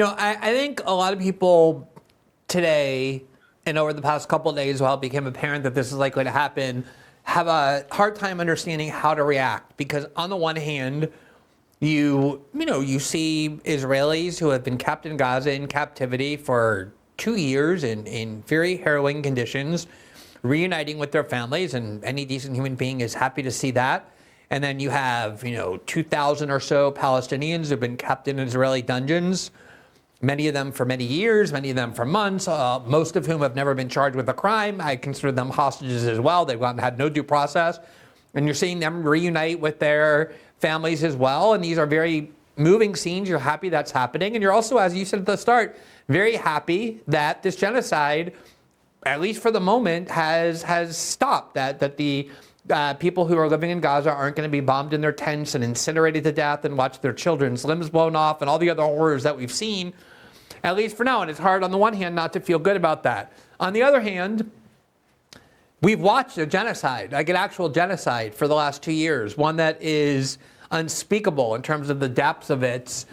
I think a lot of people today and over the past couple of days while it became apparent that this is likely to happen, have a hard time understanding how to react. Because on the one hand, you see Israelis who have been kept in Gaza in captivity for 2 years in very harrowing conditions, reuniting with their families, and any decent human being is happy to see that. And then you have, 2,000 or so Palestinians who've been kept in Israeli dungeons, many of them for many years, many of them for months, most of whom have never been charged with a crime. I consider them hostages as well. They've had no due process. And you're seeing them reunite with their families as well. And these are very moving scenes. You're happy that's happening. And you're also, as you said at the start, very happy that this genocide, at least for the moment, has stopped, that the people who are living in Gaza aren't going to be bombed in their tents and incinerated to death and watch their children's limbs blown off and all the other horrors that we've seen, at least for now. And it's hard on the one hand not to feel good about that. On the other hand, we've watched a genocide, like an actual genocide, for the last 2 years, one that is unspeakable in terms of the depths of its,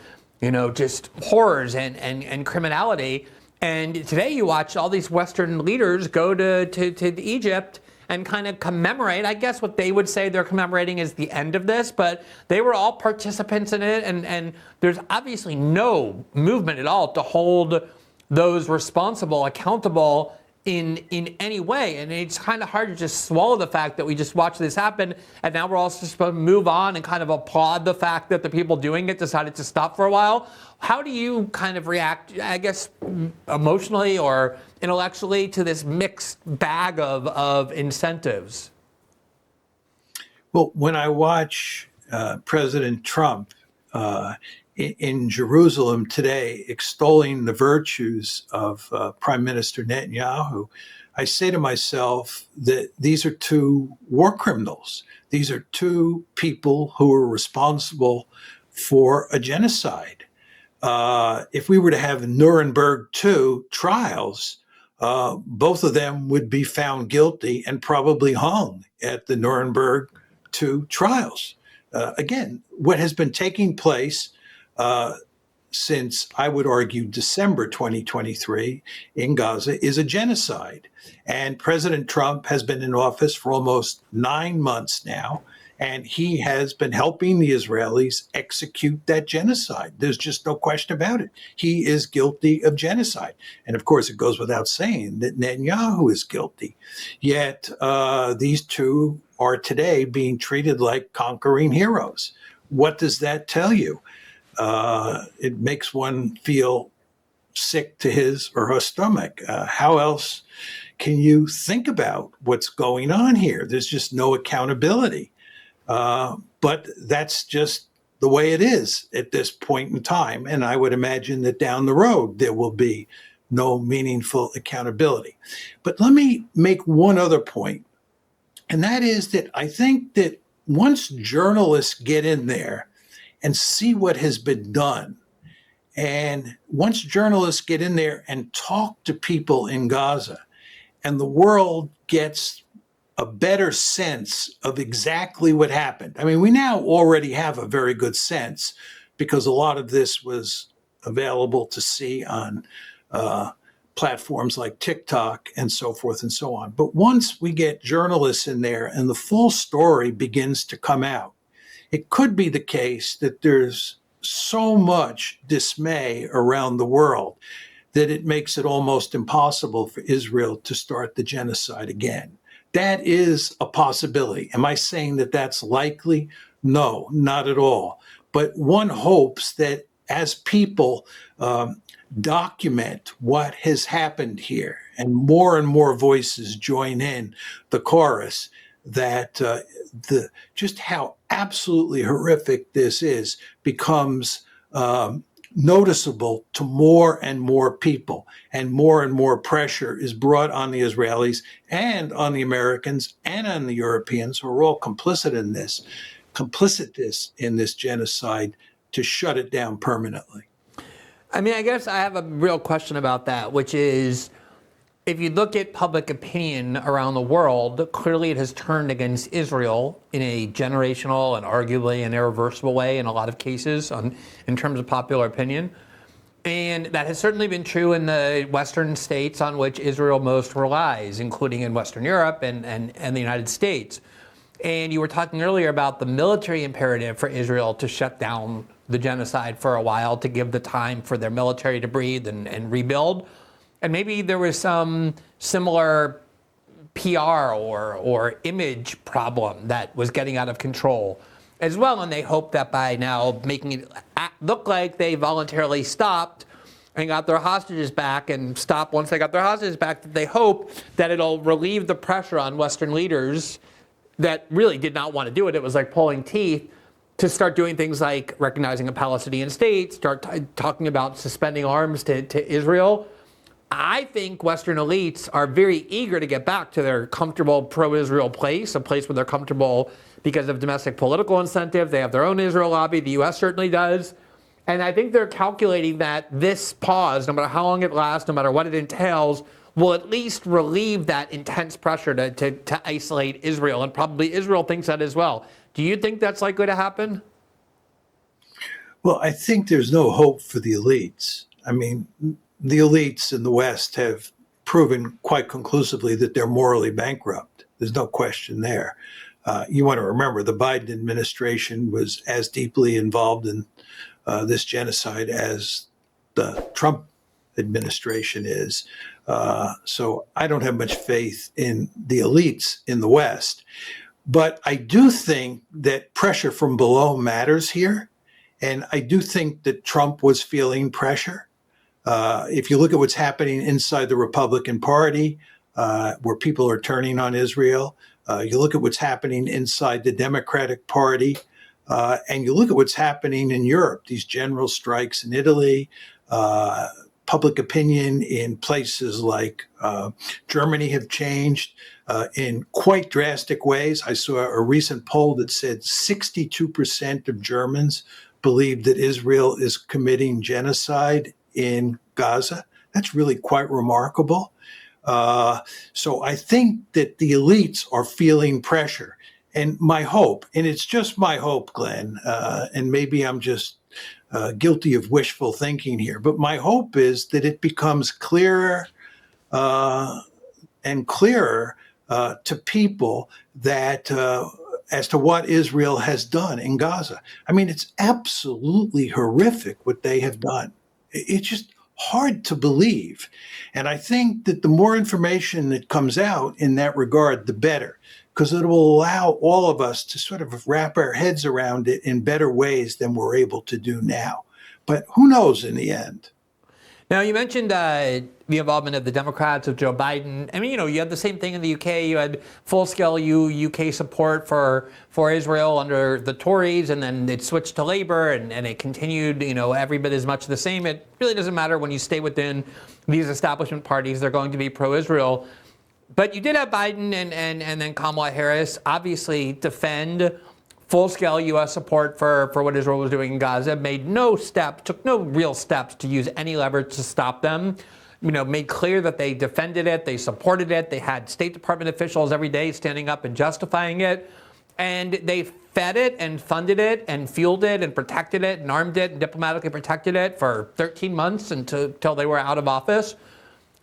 just horrors and criminality. And today you watch all these Western leaders go to Egypt and kind of commemorate. I guess what they would say they're commemorating is the end of this, but they were all participants in it, and there's obviously no movement at all to hold those responsible accountable in any way. And it's kind of hard to just swallow the fact that we just watched this happen, and now we're also supposed to move on and kind of applaud the fact that the people doing it decided to stop for a while. How do you kind of react, I guess, emotionally or intellectually to this mixed bag of incentives? Well, when I watch President Trump in Jerusalem today extolling the virtues of Prime Minister Netanyahu, I say to myself that these are two war criminals. These are two people who are responsible for a genocide. If we were to have Nuremberg II trials, both of them would be found guilty and probably hung at the Nuremberg II trials. Again, what has been taking place since, I would argue, December 2023 in Gaza is a genocide. And President Trump has been in office for almost 9 months now, and he has been helping the Israelis execute that genocide. There's just no question about it. He is guilty of genocide. And of course, it goes without saying that Netanyahu is guilty. Yet these two are today being treated like conquering heroes. What does that tell you? It makes one feel sick to his or her stomach. How else can you think about what's going on here? There's just no accountability. But that's just the way it is at this point in time. And I would imagine that down the road, there will be no meaningful accountability. But let me make one other point. And that is that I think that once journalists get in there and see what has been done, and once journalists get in there and talk to people in Gaza, and the world gets a better sense of exactly what happened. I mean, we now already have a very good sense because a lot of this was available to see on platforms like TikTok and so forth and so on. But once we get journalists in there and the full story begins to come out, it could be the case that there's so much dismay around the world that it makes it almost impossible for Israel to start the genocide again. That is a possibility. Am I saying that that's likely? No, not at all. But one hopes that as people document what has happened here and more voices join in the chorus, that just how absolutely horrific this is becomes noticeable to more and more people, and more pressure is brought on the Israelis and on the Americans and on the Europeans, who are all complicit in this genocide, to shut it down permanently. I mean, I guess I have a real question about that, which is, if you look at public opinion around the world, clearly it has turned against Israel in a generational and arguably an irreversible way in a lot of cases in terms of popular opinion. And that has certainly been true in the Western states on which Israel most relies, including in Western Europe and the United States. And you were talking earlier about the military imperative for Israel to shut down the genocide for a while, to give the time for their military to breathe and rebuild. And maybe there was some similar PR or image problem that was getting out of control as well. And they hope that by now making it look like they voluntarily stopped and got their hostages back and stopped once they got their hostages back, that they hope that it'll relieve the pressure on Western leaders that really did not want to do it. It was like pulling teeth to start doing things like recognizing a Palestinian state, start talking about suspending arms to Israel. I think Western elites are very eager to get back to their comfortable pro-Israel place, a place where they're comfortable because of domestic political incentive. They have their own Israel lobby. The U.S. certainly does. And I think they're calculating that this pause, no matter how long it lasts, no matter what it entails, will at least relieve that intense pressure to isolate Israel. And probably Israel thinks that as well. Do you think that's likely to happen? Well, I think there's no hope for the elites. I mean, the elites in the West have proven quite conclusively that they're morally bankrupt. There's no question there. You want to remember the Biden administration was as deeply involved in this genocide as the Trump administration is. So I don't have much faith in the elites in the West. But I do think that pressure from below matters here. And I do think that Trump was feeling pressure. If you look at what's happening inside the Republican Party, where people are turning on Israel, you look at what's happening inside the Democratic Party, and you look at what's happening in Europe, these general strikes in Italy, public opinion in places like Germany have changed in quite drastic ways. I saw a recent poll that said 62% of Germans believe that Israel is committing genocide in Gaza. That's really quite remarkable. So I think that the elites are feeling pressure. And my hope, and it's just my hope, Glenn, and maybe I'm just guilty of wishful thinking here, but my hope is that it becomes clearer and clearer to people that as to what Israel has done in Gaza. I mean, it's absolutely horrific what they have done. It's just hard to believe. And I think that the more information that comes out in that regard, the better, because it will allow all of us to sort of wrap our heads around it in better ways than we're able to do now. But who knows in the end? Now, you mentioned the involvement of the Democrats, of Joe Biden. I mean, you had the same thing in the UK. You had full-scale UK support for Israel under the Tories, and then it switched to Labour, and it continued, every bit as much the same. It really doesn't matter when you stay within these establishment parties. They're going to be pro-Israel. But you did have Biden and then Kamala Harris obviously defend full-scale U.S. support for what Israel was doing in Gaza, took no real steps to use any leverage to stop them, made clear that they defended it, they supported it, they had State Department officials every day standing up and justifying it, and they fed it and funded it and fueled it and protected it and armed it and diplomatically protected it for 13 months until they were out of office.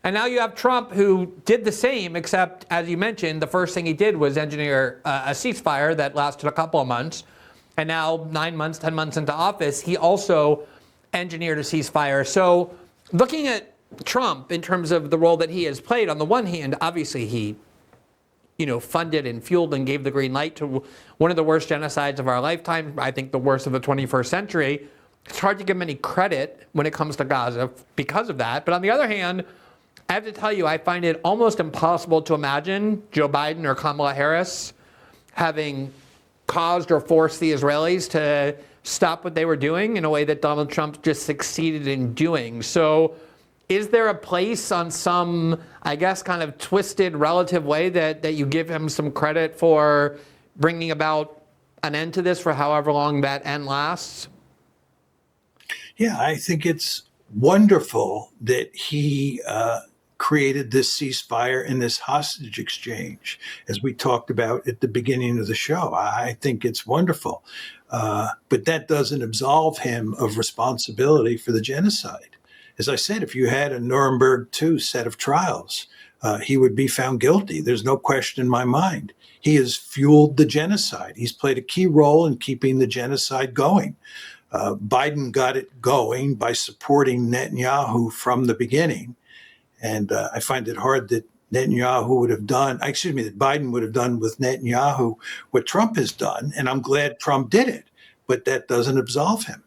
And now you have Trump, who did the same, except, as you mentioned, the first thing he did was engineer a ceasefire that lasted a couple of months. And now 9 months, 10 months into office, he also engineered a ceasefire. So looking at Trump in terms of the role that he has played, on the one hand, obviously he funded and fueled and gave the green light to one of the worst genocides of our lifetime, I think the worst of the 21st century. It's hard to give him any credit when it comes to Gaza because of that. But on the other hand, I have to tell you, I find it almost impossible to imagine Joe Biden or Kamala Harris having caused or forced the Israelis to stop what they were doing in a way that Donald Trump just succeeded in doing. So is there a place on some, I guess, kind of twisted relative way that you give him some credit for bringing about an end to this for however long that end lasts? Yeah, I think it's wonderful that he created this ceasefire and this hostage exchange, as we talked about at the beginning of the show. I think it's wonderful. But that doesn't absolve him of responsibility for the genocide. as I said, if you had a Nuremberg II set of trials, he would be found guilty. There's no question in my mind. He has fueled the genocide. He's played a key role in keeping the genocide going. Biden got it going by supporting Netanyahu from the beginning. And I find it hard that that Biden would have done with Netanyahu what Trump has done. And I'm glad Trump did it, but that doesn't absolve him.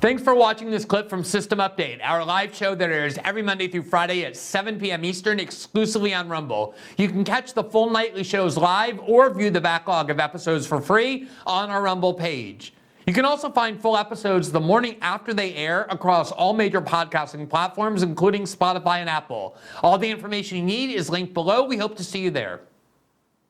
Thanks for watching this clip from System Update, our live show that airs every Monday through Friday at 7 p.m. Eastern, exclusively on Rumble. You can catch the full nightly shows live or view the backlog of episodes for free on our Rumble page. You can also find full episodes the morning after they air across all major podcasting platforms, including Spotify and Apple. All the information you need is linked below. We hope to see you there.